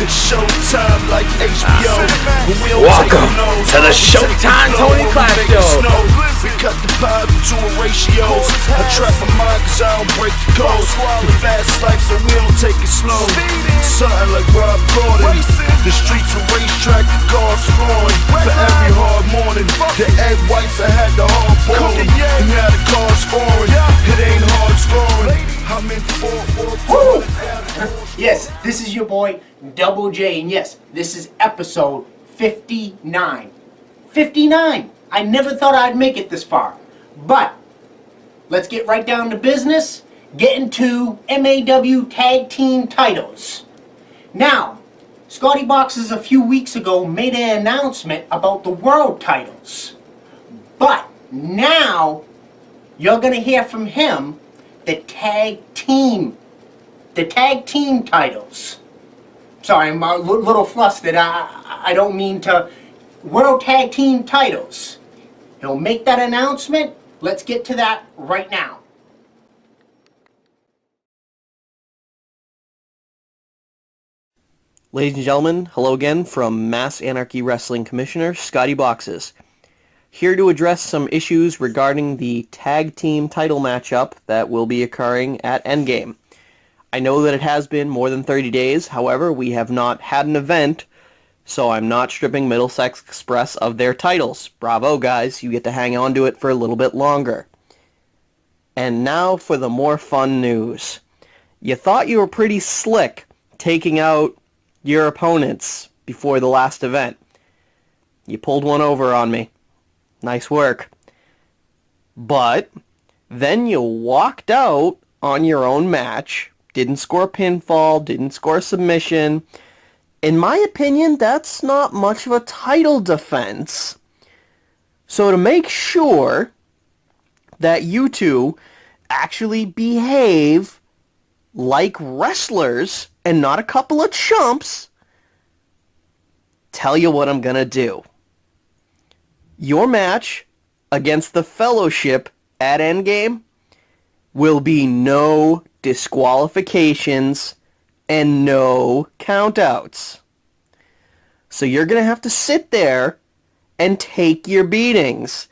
It's Showtime like HBO. Welcome to the Showtime Tony Clap Show. We cut the pipe into a ratio. I trap my mind cause I don't break the codes. The fast life so we don't take it slow. Something like Rob Gordon. The streets a racetrack, the cars flowing. For every hard morning, the egg whites I had the hard boiling. And now the car's foreign. It ain't hard scoring. I'm in Yes, this is your boy Double J, and yes, this is episode 59. 59! I never thought I'd make it this far. But let's get right down to business. Get into MAW tag team titles. Now, Scotty Boxes a few weeks ago made an announcement about the world titles. But now you're gonna hear from him the tag team titles. Sorry, I'm a little flustered. I don't mean to. World tag team titles. He'll make that announcement. Let's get to that right now. Ladies and gentlemen, hello again from Mass Anarchy Wrestling Commissioner Scotty Boxes. Here to address some issues regarding the tag team title matchup that will be occurring at Endgame. I know that it has been more than 30 days, however, we have not had an event, so I'm not stripping Middlesex Express of their titles. Bravo, guys, you get to hang on to it for a little bit longer. And now for the more fun news. You thought you were pretty slick taking out your opponents before the last event. You pulled one over on me. Nice work. But then you walked out on your own match, didn't score a pinfall, didn't score a submission. In my opinion, that's not much of a title defense. So to make sure that you two actually behave like wrestlers and not a couple of chumps, tell you what I'm gonna do. Your match against the Fellowship at Endgame will be no disqualifications and no countouts. So you're going to have to sit there and take your beatings.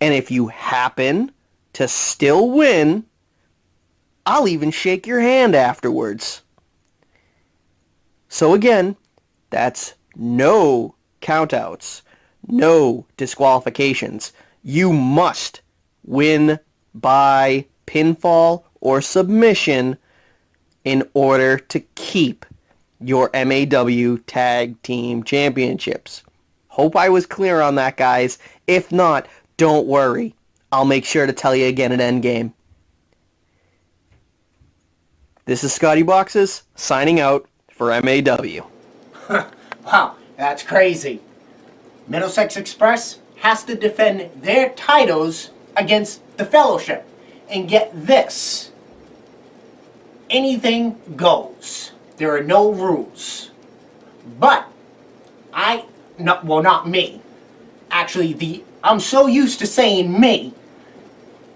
And if you happen to still win, I'll even shake your hand afterwards. So again, that's no countouts. No disqualifications. You must win by pinfall or submission in order to keep your MAW Tag Team Championships. Hope I was clear on that, guys. If not, don't worry. I'll make sure to tell you again at Endgame. This is Scotty Boxes, signing out for MAW. Wow, that's crazy. Middlesex Express has to defend their titles against the Fellowship. And get this. Anything goes. There are no rules. But not me. Actually, I'm so used to saying me.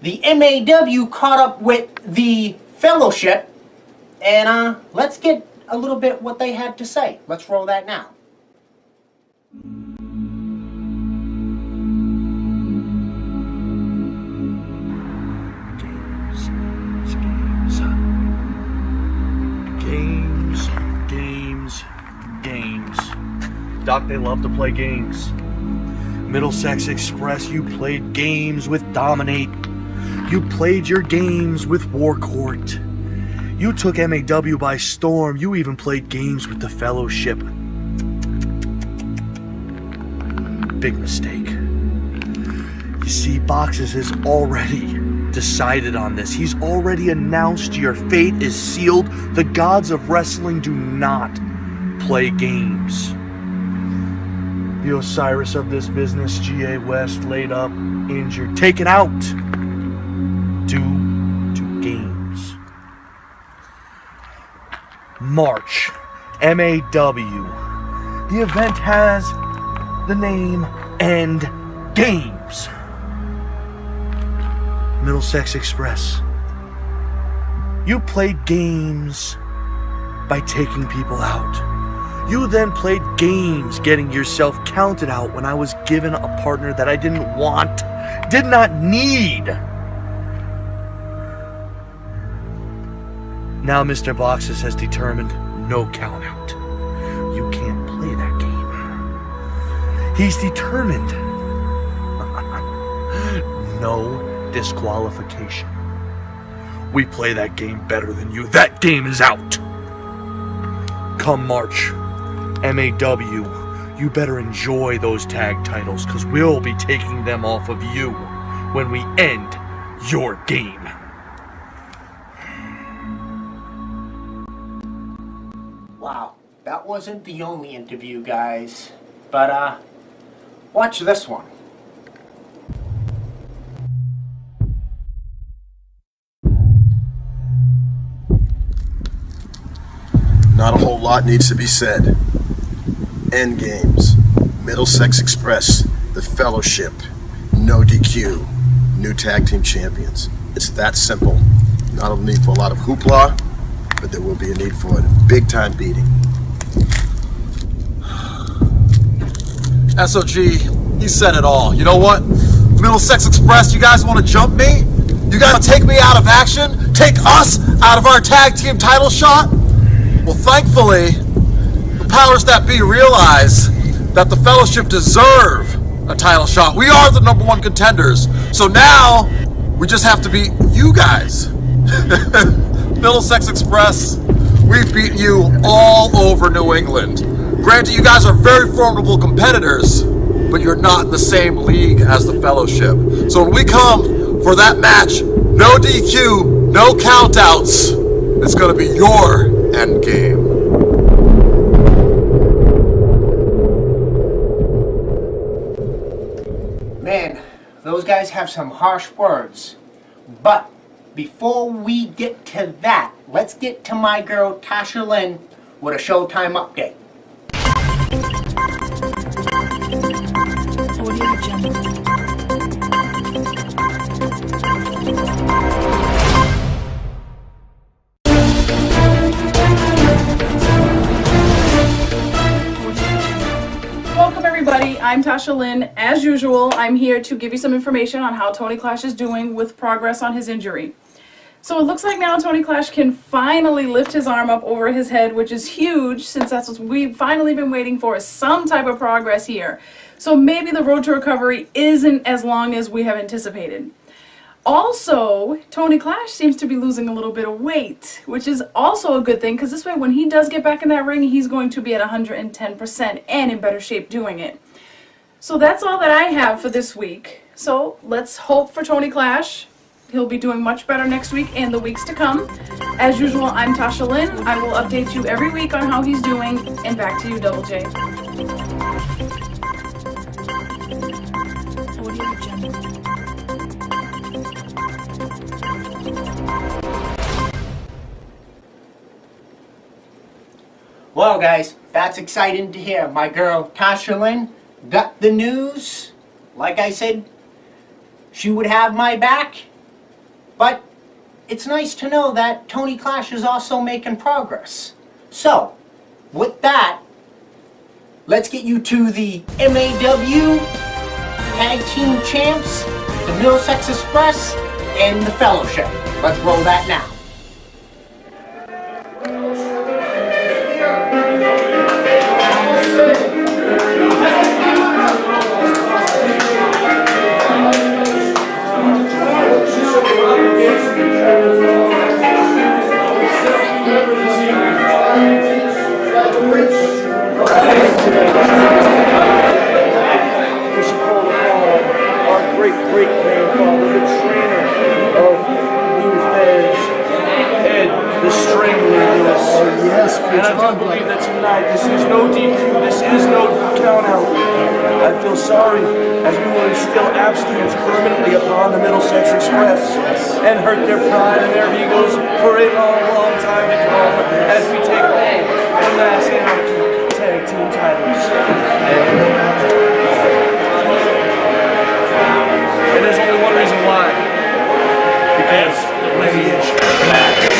The MAW caught up with the Fellowship, and let's get a little bit what they had to say. Let's roll that now. Games. Doc, they love to play games. Middlesex Express, you played games with Dominate. You played your games with War Court. You took MAW by storm. You even played games with the Fellowship. Big mistake. You see, Boxes has already decided on this. He's already announced your fate is sealed. The gods of wrestling do not play games. The Osiris of this business, G.A. West, laid up, injured, taken out due to games. March, MAW. The event has the name End Games. Middlesex Express. You played games by taking people out. You then played games getting yourself counted out when I was given a partner that I didn't want, did not need. Now Mr. Boxes has determined no count out. You can't play that game. He's determined no disqualification. We play that game better than you. That game is out. Come March, MAW, you better enjoy those tag titles, because we'll be taking them off of you when we end your game. Wow, that wasn't the only interview, guys. But, watch this one. Not a whole lot needs to be said. End games, Middlesex Express, the Fellowship, no DQ, new tag team champions. It's that simple. Not a need for a lot of hoopla, but there will be a need for a big time beating. SOG, he said it all. You know what? Middlesex Express, you guys want to jump me? You guys want to take me out of action? Take us out of our tag team title shot? Well, thankfully, the powers that be realize that the Fellowship deserve a title shot. We are the #1 contenders. So now, we just have to beat you guys. Middlesex Express, we've beaten you all over New England. Granted, you guys are very formidable competitors, but you're not in the same league as the Fellowship. So when we come for that match, no DQ, no countouts, it's going to be your end game. Man, those guys have some harsh words. But before we get to that, let's get to my girl Tasha Lynn with a Showtime update. Welcome everybody, I'm Tasha Lynn. As usual, I'm here to give you some information on how Tony Clash is doing with progress on his injury. So it looks like now Tony Clash can finally lift his arm up over his head, which is huge since that's what we've finally been waiting for, some type of progress here. So maybe the road to recovery isn't as long as we have anticipated. Also, Tony Clash seems to be losing a little bit of weight, which is also a good thing because this way when he does get back in that ring, he's going to be at 110% and in better shape doing it. So that's all that I have for this week. So let's hope for Tony Clash. He'll be doing much better next week and the weeks to come. As usual, I'm Tasha Lynn. I will update you every week on how he's doing. And back to you, Double J. Well, guys, that's exciting to hear. My girl Tasha Lynn got the news. Like I said, she would have my back. But it's nice to know that Tony Clash is also making progress. So, with that, let's get you to the MAW Tag Team Champs, the Middlesex Express, and the Fellowship. Let's roll that now. And I do believe that tonight this is no DQ, this is no count out. I feel sorry as we will instill abstinence permanently upon the Middlesex Express and hurt their pride and their egos for a long, long time to come as we take on the last Anarchy tag team titles. And there's only one reason why. Because lineage matters.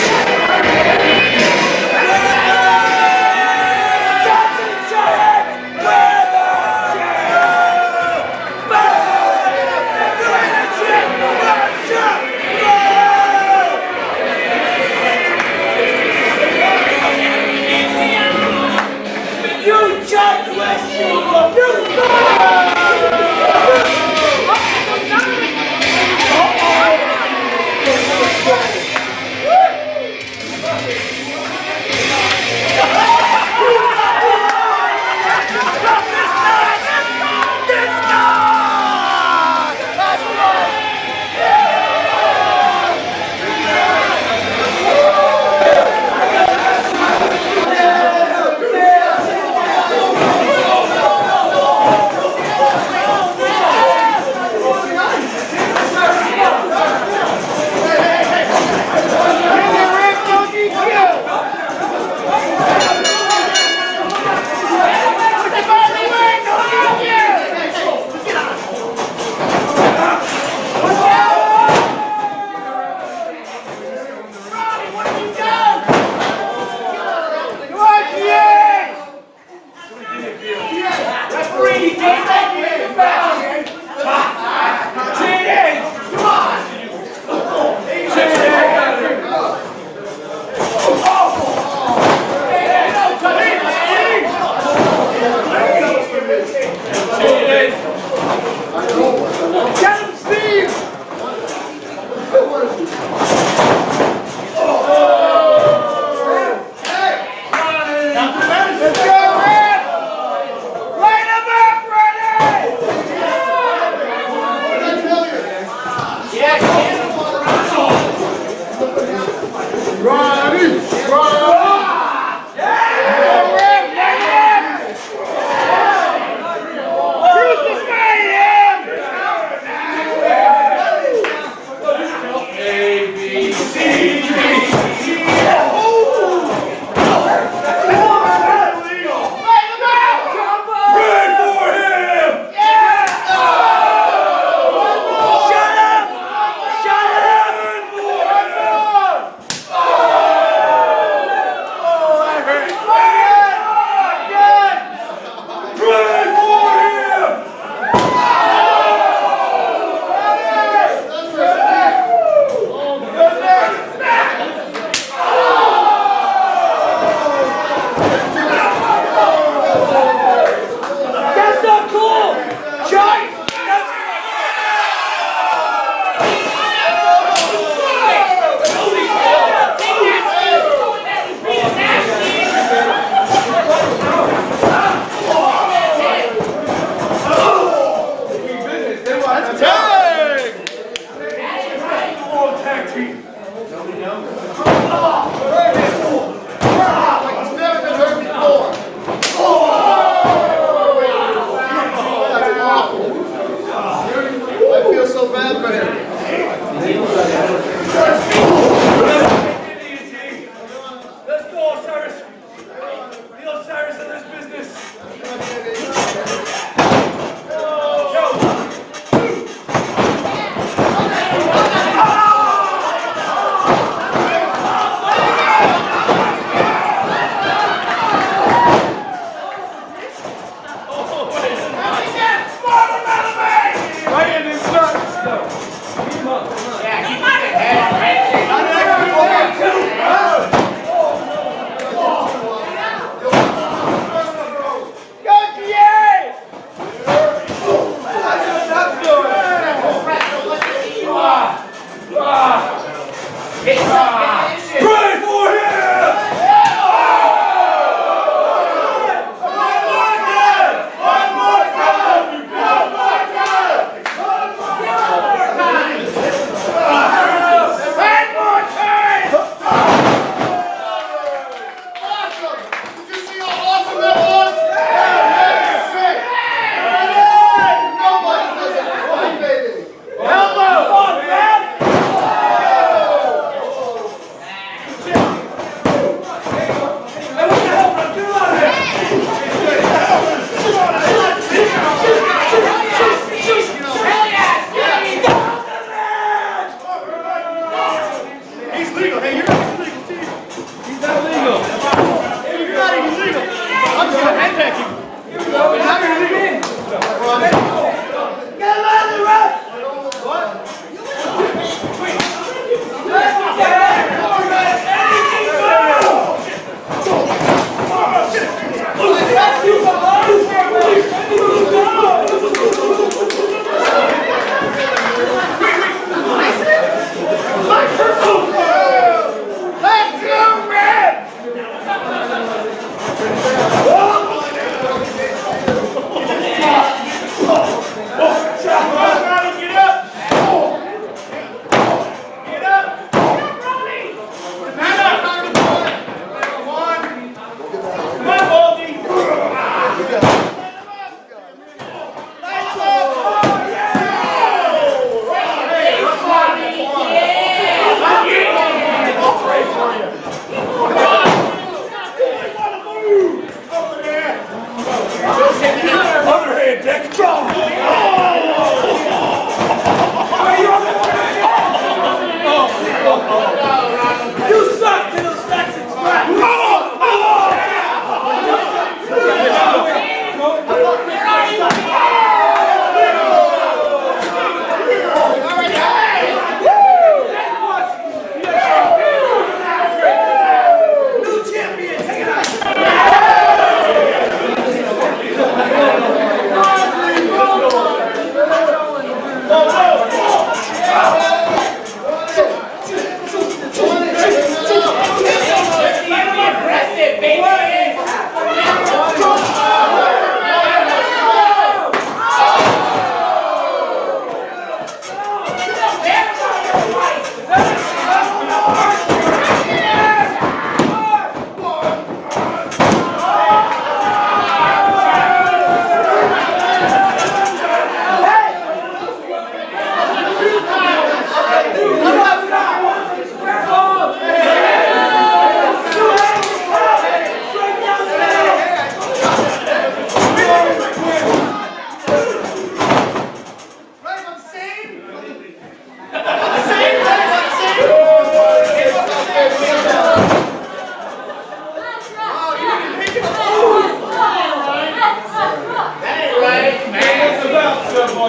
Come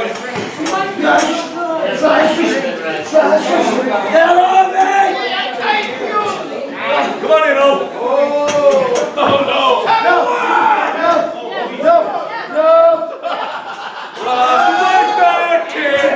on, you know. Oh, no. Right back, kid.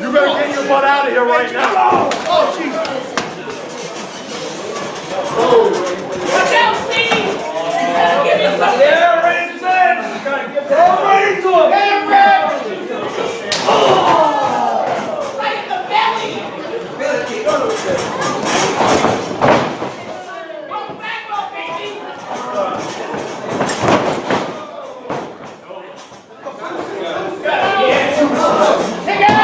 You better get your butt out of here right now. Oh, Jesus. Watch out, Steve! Give me something! Yeah, raise his head! Go right into him! Get him, Red! Oh! Right in the belly! Go back up, baby! Take it out!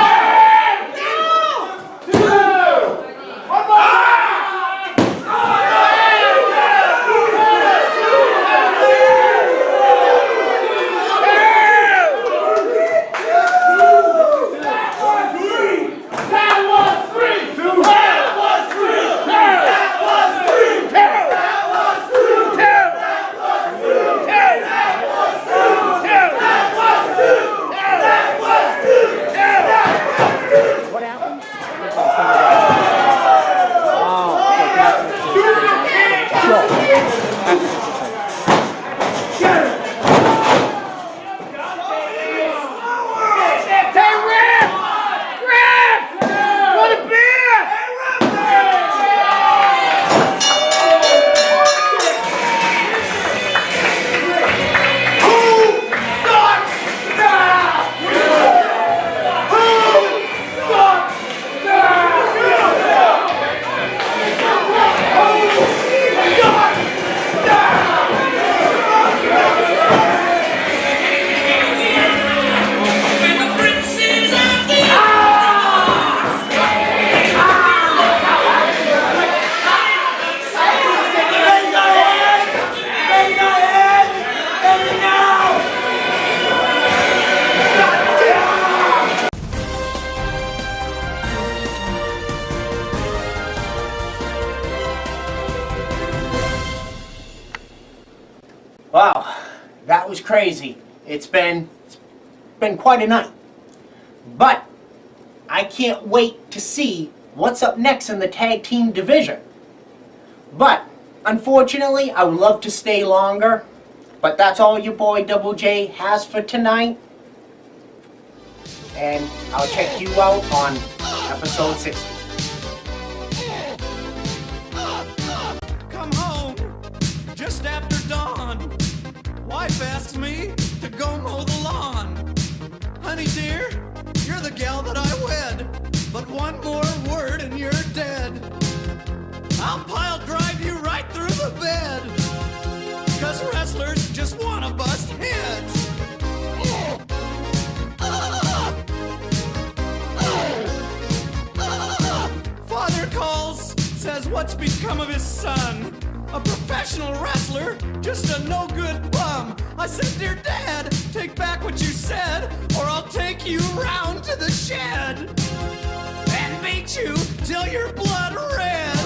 Wow, that was crazy. It's been quite a night. But I can't wait to see what's up next in the tag team division. But unfortunately, I would love to stay longer, but that's all your boy Double J has for tonight. And I'll check you out on episode 60. Come home just after dawn. Wife asks me to go mow the lawn. Honey dear, you're the gal that I wed, but one more word and you're dead. I'll pile drive you right through the bed. 'Cause wrestlers just wanna bust heads. Father calls, says what's become of his son? A professional wrestler, just a no-good bum. I said, dear Dad, take back what you said, or I'll take you round to the shed and beat you till you're blood red.